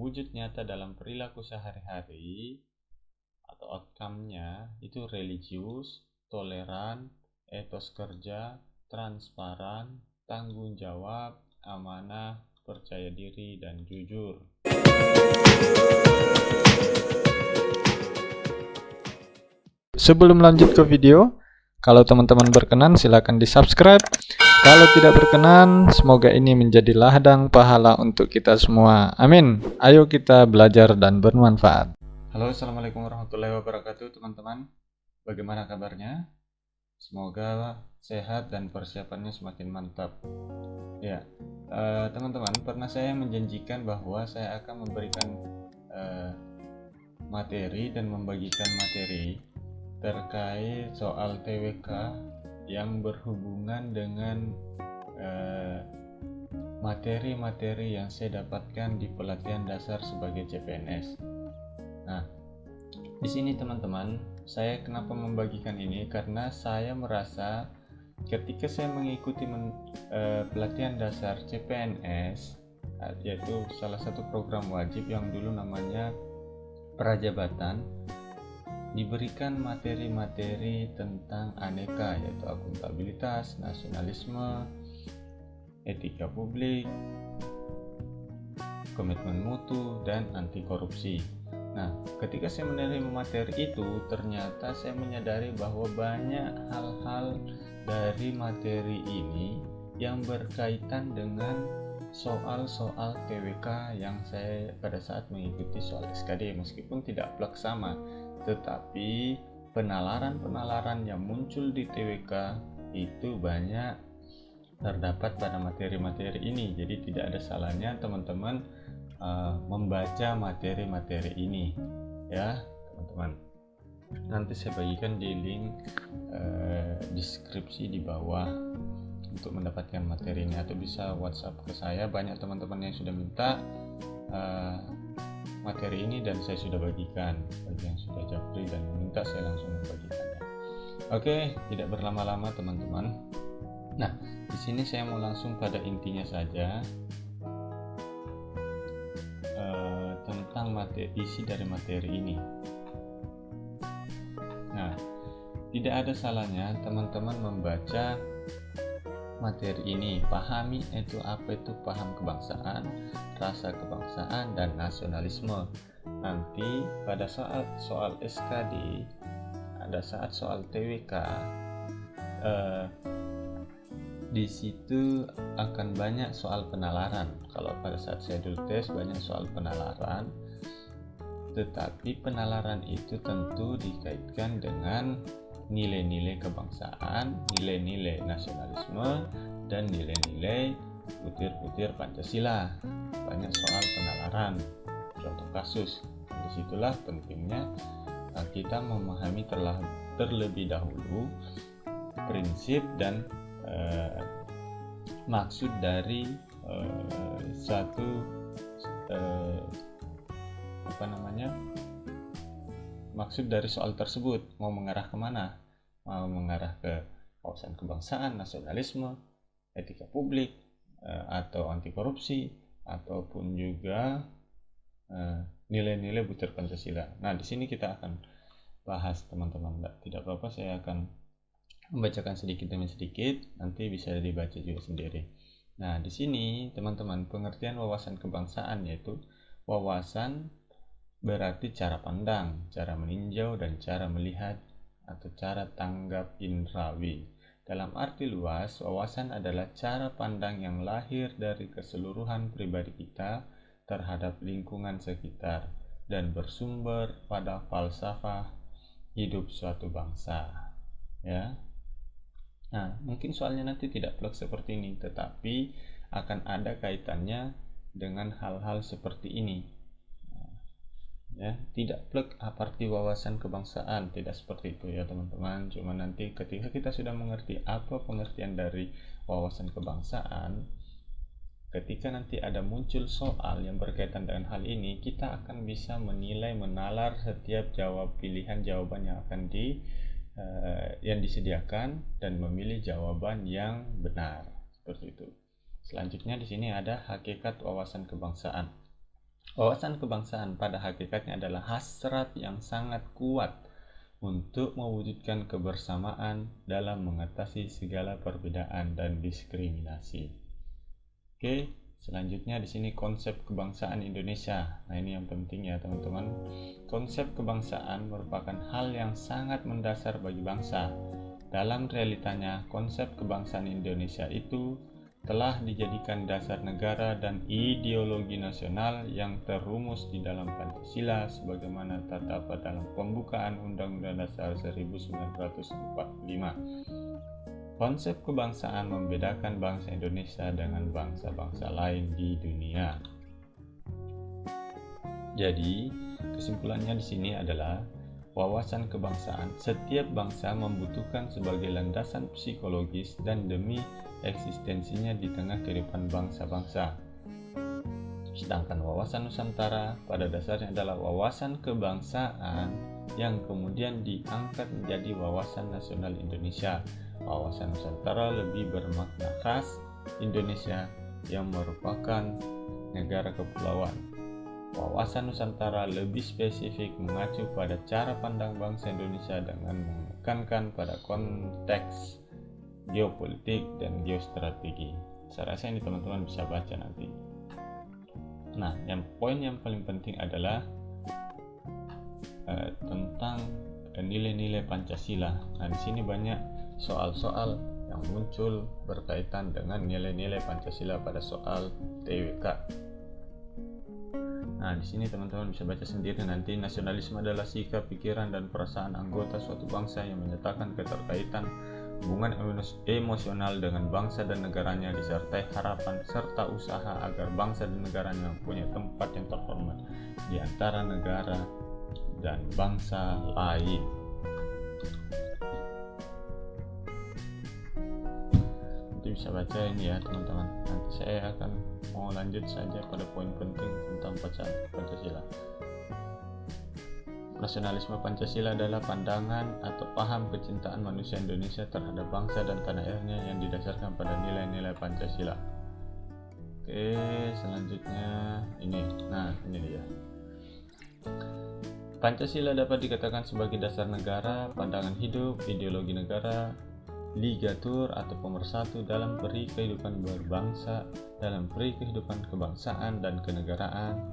wujud nyata dalam perilaku sehari-hari atau outcome-nya itu religius, toleran, etos kerja, transparan, tanggung jawab, amanah, percaya diri, dan jujur. Sebelum lanjut ke video, kalau teman-teman berkenan silakan di-subscribe. Kalau tidak berkenan, semoga ini menjadi ladang pahala untuk kita semua. Amin. Ayo kita belajar dan bermanfaat. Halo, assalamualaikum warahmatullahi wabarakatuh teman-teman. Bagaimana kabarnya? Semoga sehat dan persiapannya semakin mantap. Ya, teman-teman, pernah saya menjanjikan bahwa saya akan memberikan materi dan membagikan materi terkait soal TWK yang berhubungan dengan materi-materi yang saya dapatkan di pelatihan dasar sebagai CPNS. Nah, di sini teman-teman, saya kenapa membagikan ini karena saya merasa ketika saya mengikuti pelatihan dasar CPNS, yaitu salah satu program wajib yang dulu namanya Prajabatan, diberikan materi-materi tentang aneka, yaitu akuntabilitas, nasionalisme, etika publik, komitmen mutu, dan anti korupsi. Nah, ketika saya menerima materi itu, ternyata saya menyadari bahwa banyak hal-hal dari materi ini yang berkaitan dengan soal-soal TWK yang saya pada saat mengikuti soal SKD, meskipun tidak plek sama, tetapi penalaran-penalaran yang muncul di TWK itu banyak terdapat pada materi-materi ini. Jadi tidak ada salahnya teman-teman membaca materi-materi ini, ya teman-teman. Nanti saya bagikan di link deskripsi di bawah untuk mendapatkan materi ini, atau bisa WhatsApp ke saya. Banyak teman-teman yang sudah minta materi ini dan saya sudah bagikan. Bagi yang sudah japri dan meminta, saya langsung membagikannya. Oke, tidak berlama-lama teman-teman. Nah, di sini saya mau langsung pada intinya saja tentang isi dari materi ini. Nah, tidak ada salahnya teman-teman membaca materi ini, pahami itu apa itu paham kebangsaan, rasa kebangsaan, dan nasionalisme. Nanti pada saat soal SKD, ada saat soal TWK, di situ akan banyak soal penalaran. Kalau pada saat saya dulu tes banyak soal penalaran, tetapi penalaran itu tentu dikaitkan dengan nilai-nilai kebangsaan, nilai-nilai nasionalisme, dan nilai-nilai butir-butir Pancasila. Banyak soal penalaran, contoh kasus. Disitulah pentingnya kita memahami terlebih dahulu prinsip dan maksud dari maksud dari soal tersebut, mau mengarah kemana, mau mengarah ke wawasan kebangsaan, nasionalisme, etika publik, atau anti korupsi, ataupun juga nilai-nilai butir Pancasila. Nah, di sini kita akan bahas teman-teman. Tidak apa-apa, saya akan membacakan sedikit demi sedikit, nanti bisa dibaca juga sendiri. Nah, di sini teman-teman, pengertian wawasan kebangsaan yaitu wawasan berarti cara pandang, cara meninjau, dan cara melihat atau cara tanggap indrawi. Dalam arti luas, wawasan adalah cara pandang yang lahir dari keseluruhan pribadi kita terhadap lingkungan sekitar dan bersumber pada falsafah hidup suatu bangsa. Ya. Nah, mungkin soalnya nanti tidak plek seperti ini, tetapi akan ada kaitannya dengan hal-hal seperti ini. Ya, tidak plek arti wawasan kebangsaan, tidak seperti itu ya teman-teman. Cuma nanti ketika kita sudah mengerti apa pengertian dari wawasan kebangsaan, ketika nanti ada muncul soal yang berkaitan dengan hal ini, kita akan bisa menilai, menalar setiap pilihan jawaban yang akan yang disediakan dan memilih jawaban yang benar, seperti itu. Selanjutnya di sini ada hakikat wawasan kebangsaan. Wawasan kebangsaan pada hakikatnya adalah hasrat yang sangat kuat untuk mewujudkan kebersamaan dalam mengatasi segala perbedaan dan diskriminasi. Oke, selanjutnya di sini konsep kebangsaan Indonesia. Nah, ini yang penting ya, teman-teman. Konsep kebangsaan merupakan hal yang sangat mendasar bagi bangsa. Dalam realitanya, konsep kebangsaan Indonesia itu telah dijadikan dasar negara dan ideologi nasional yang terumus di dalam Pancasila sebagaimana terdapat dalam pembukaan Undang-Undang Dasar 1945. Konsep kebangsaan membedakan bangsa Indonesia dengan bangsa-bangsa lain di dunia. Jadi, kesimpulannya di sini adalah wawasan kebangsaan setiap bangsa membutuhkan sebagai landasan psikologis dan demi eksistensinya di tengah kehidupan bangsa-bangsa. Sedangkan wawasan Nusantara pada dasarnya adalah wawasan kebangsaan yang kemudian diangkat menjadi wawasan nasional Indonesia. Wawasan Nusantara lebih bermakna khas Indonesia yang merupakan negara kepulauan. Wawasan Nusantara lebih spesifik mengacu pada cara pandang bangsa Indonesia dengan menekankan pada konteks geopolitik dan geostrategi. Saya rasa ini teman-teman bisa baca nanti. Nah, poin yang paling penting adalah tentang nilai-nilai Pancasila. Nah, di sini banyak soal-soal yang muncul berkaitan dengan nilai-nilai Pancasila pada soal TWK. Nah, di sini teman-teman bisa baca sendiri nanti. Nasionalisme adalah sikap, pikiran, dan perasaan anggota suatu bangsa yang menyatakan keterkaitan hubungan emosional dengan bangsa dan negaranya disertai harapan serta usaha agar bangsa dan negaranya mempunyai tempat yang terhormat di antara negara dan bangsa lain. Nanti bisa baca ini ya teman-teman. Nanti saya akan mau lanjut saja pada poin penting tentang Pancasila. Nasionalisme Pancasila adalah pandangan atau paham kecintaan manusia Indonesia terhadap bangsa dan tanah airnya yang didasarkan pada nilai-nilai Pancasila. Oke, selanjutnya ini. Nah, ini dia. Pancasila dapat dikatakan sebagai dasar negara, pandangan hidup, ideologi negara, ligatur atau pemersatu dalam peri kehidupan berbangsa, dalam peri kehidupan kebangsaan dan kenegaraan,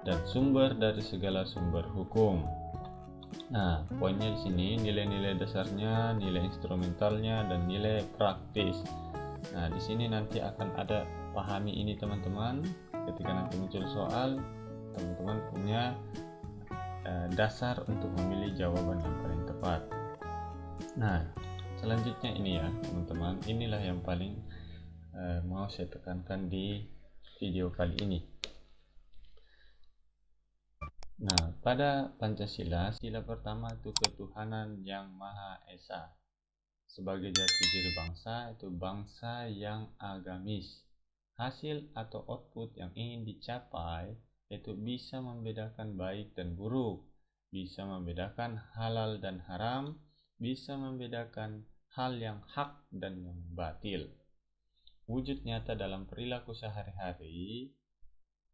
dan sumber dari segala sumber hukum. Nah, poinnya di sini nilai-nilai dasarnya, nilai instrumentalnya, dan nilai praktis. Nah, di sini nanti akan ada pahami ini teman-teman. Ketika nanti muncul soal, teman-teman punya dasar untuk memilih jawaban yang paling tepat. Nah, selanjutnya ini ya teman-teman, inilah yang paling mau saya tekankan di video kali ini. Nah, pada Pancasila, sila pertama itu ketuhanan yang Maha Esa. Sebagai jati diri bangsa, itu bangsa yang agamis. Hasil atau output yang ingin dicapai itu bisa membedakan baik dan buruk, bisa membedakan halal dan haram, bisa membedakan hal yang hak dan yang batil. Wujud nyata dalam perilaku sehari-hari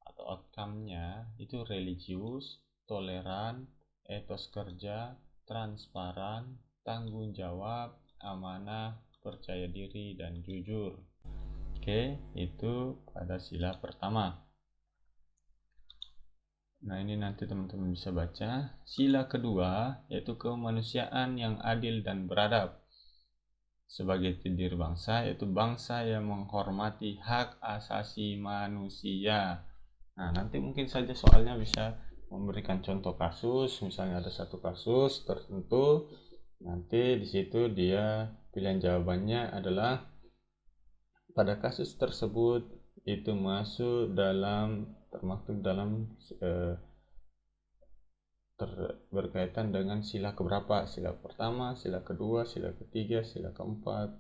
atau outcome-nya itu religius, toleran, etos kerja, transparan, tanggung jawab, amanah, percaya diri, dan jujur. Oke, itu pada sila pertama. Nah, ini nanti teman-teman bisa baca. Sila kedua yaitu kemanusiaan yang adil dan beradab. Sebagai diri bangsa, yaitu bangsa yang menghormati hak asasi manusia. Nah, nanti mungkin saja soalnya bisa memberikan contoh kasus, misalnya ada satu kasus tertentu, nanti di situ dia pilihan jawabannya adalah pada kasus tersebut itu masuk dalam termaktub dalam berkaitan dengan sila keberapa, sila pertama, sila kedua, sila ketiga, sila keempat,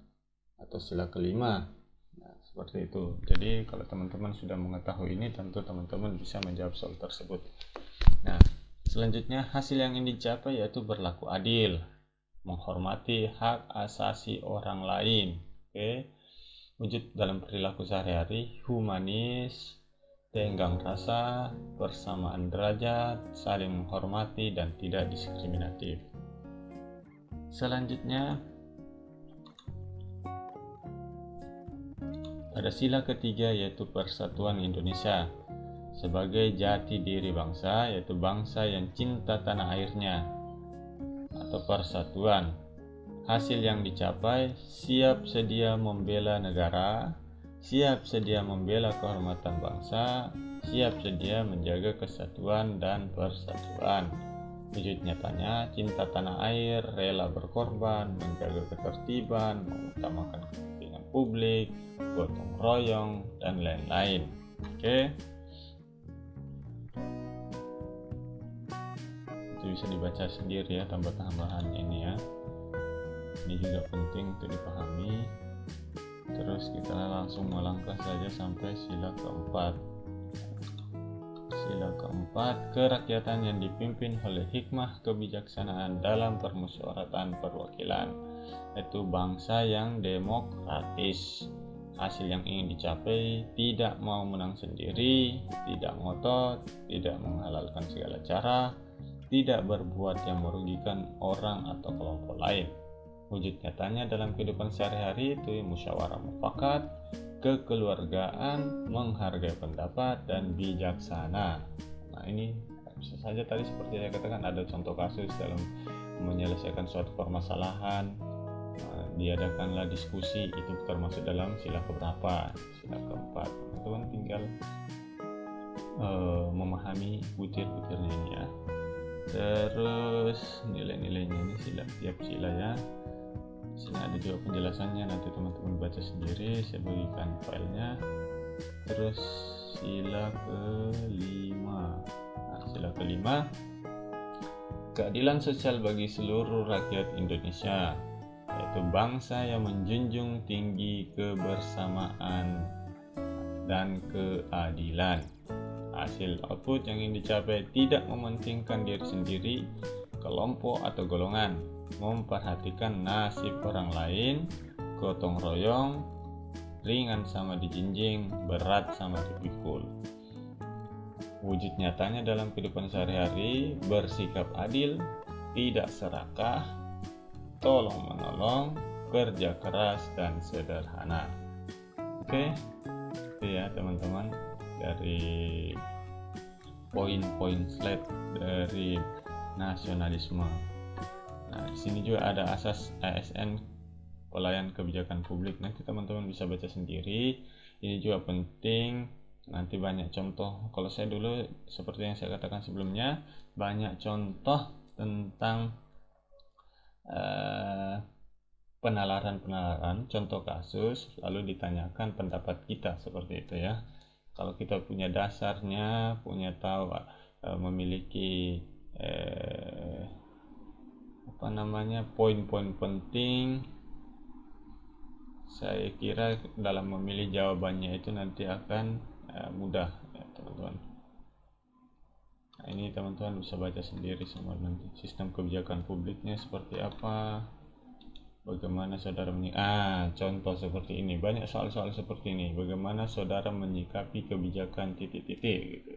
atau sila kelima. Nah, seperti itu. Jadi kalau teman-teman sudah mengetahui ini, tentu teman-teman bisa menjawab soal tersebut. Nah, selanjutnya hasil yang ingin dicapai yaitu berlaku adil, menghormati hak asasi orang lain. Wujud dalam perilaku sehari-hari, humanis, tenggang rasa, persamaan derajat, saling menghormati, dan tidak diskriminatif. Selanjutnya, pada sila ketiga yaitu persatuan Indonesia sebagai jati diri bangsa, yaitu bangsa yang cinta tanah airnya atau persatuan. Hasil yang dicapai siap sedia membela negara, siap sedia membela kehormatan bangsa, siap sedia menjaga kesatuan dan persatuan. Wujud nyatanya cinta tanah air, rela berkorban, menjaga ketertiban, mengutamakan kepentingan publik, gotong royong, dan lain-lain. Oke. Itu bisa dibaca sendiri ya, tambahan-tambahannya ini ya. Ini juga penting untuk dipahami. Terus kita langsung melangkah saja sampai sila keempat. Sila keempat, kerakyatan yang dipimpin oleh hikmah kebijaksanaan dalam permusyawaratan perwakilan, yaitu bangsa yang demokratis. Hasil yang ingin dicapai tidak mau menang sendiri, tidak ngotot, tidak menghalalkan segala cara, tidak berbuat yang merugikan orang atau kelompok lain. Wujud nyatanya dalam kehidupan sehari-hari itu musyawarah mufakat, kekeluargaan, menghargai pendapat, dan bijaksana. Nah ini bisa saja tadi seperti saya katakan ada contoh kasus dalam menyelesaikan suatu permasalahan, diadakanlah diskusi, itu termasuk dalam sila keberapa? Sila keempat. Teman-teman tinggal memahami butir-butirnya ini ya. Terus nilai-nilainya ini tiap sila ya. Sini ada juga penjelasannya, nanti teman-teman baca sendiri, saya bagikan filenya. Terus sila kelima. Nah, sila kelima, keadilan sosial bagi seluruh rakyat Indonesia, yaitu bangsa yang menjunjung tinggi kebersamaan dan keadilan. Hasil output yang ingin dicapai tidak mementingkan diri sendiri, kelompok atau golongan, memperhatikan nasib orang lain, gotong royong, ringan sama dijinjing, berat sama dipikul. Wujud nyatanya dalam kehidupan sehari-hari, bersikap adil, tidak serakah, tolong menolong, kerja keras, dan sederhana. Oke, itu ya teman-teman dari poin-poin slide dari nasionalisme. Nah, di sini juga ada asas ASN pelayan kebijakan publik. Nanti teman-teman bisa baca sendiri. Ini juga penting. Nanti banyak contoh. Kalau saya dulu seperti yang saya katakan sebelumnya, banyak contoh tentang penalaran, contoh kasus, lalu ditanyakan pendapat kita seperti itu ya. Kalau kita punya dasarnya, punya tahu, memiliki poin-poin penting, saya kira dalam memilih jawabannya itu nanti akan mudah ya teman-teman. Nah, ini teman-teman bisa baca sendiri semua nanti. Sistem kebijakan publiknya seperti apa, bagaimana saudara contoh seperti ini, banyak soal-soal seperti ini, bagaimana saudara menyikapi kebijakan titik-titik gitu.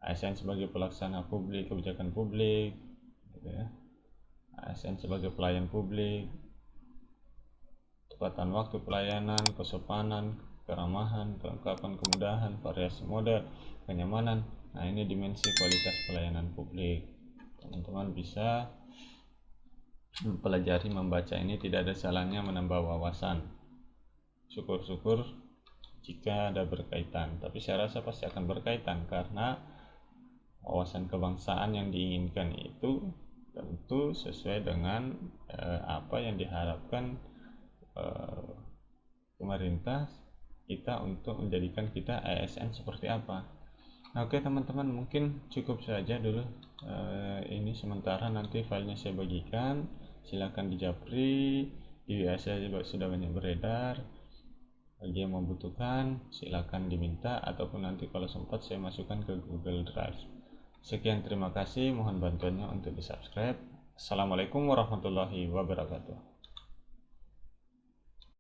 ASN sebagai pelaksana publik, kebijakan publik gitu ya. ASN sebagai pelayan publik, tepatan waktu pelayanan, kesopanan, keramahan, kelengkapan, kemudahan, variasi model, kenyamanan. Nah, ini dimensi kualitas pelayanan publik. Teman-teman bisa mempelajari, membaca ini, tidak ada salahnya menambah wawasan. Syukur-syukur jika ada berkaitan, tapi saya rasa pasti akan berkaitan karena wawasan kebangsaan yang diinginkan itu tentu sesuai dengan apa yang diharapkan pemerintah kita untuk menjadikan kita ASN seperti apa. Oke teman-teman, mungkin cukup saja dulu ini sementara, nanti filenya saya bagikan, silahkan dijapri, di WA saya sudah banyak beredar. Bagi yang membutuhkan silahkan diminta, ataupun nanti kalau sempat saya masukkan ke Google Drive. Sekian, terima kasih, mohon bantuannya untuk di subscribe. Assalamualaikum warahmatullahi wabarakatuh.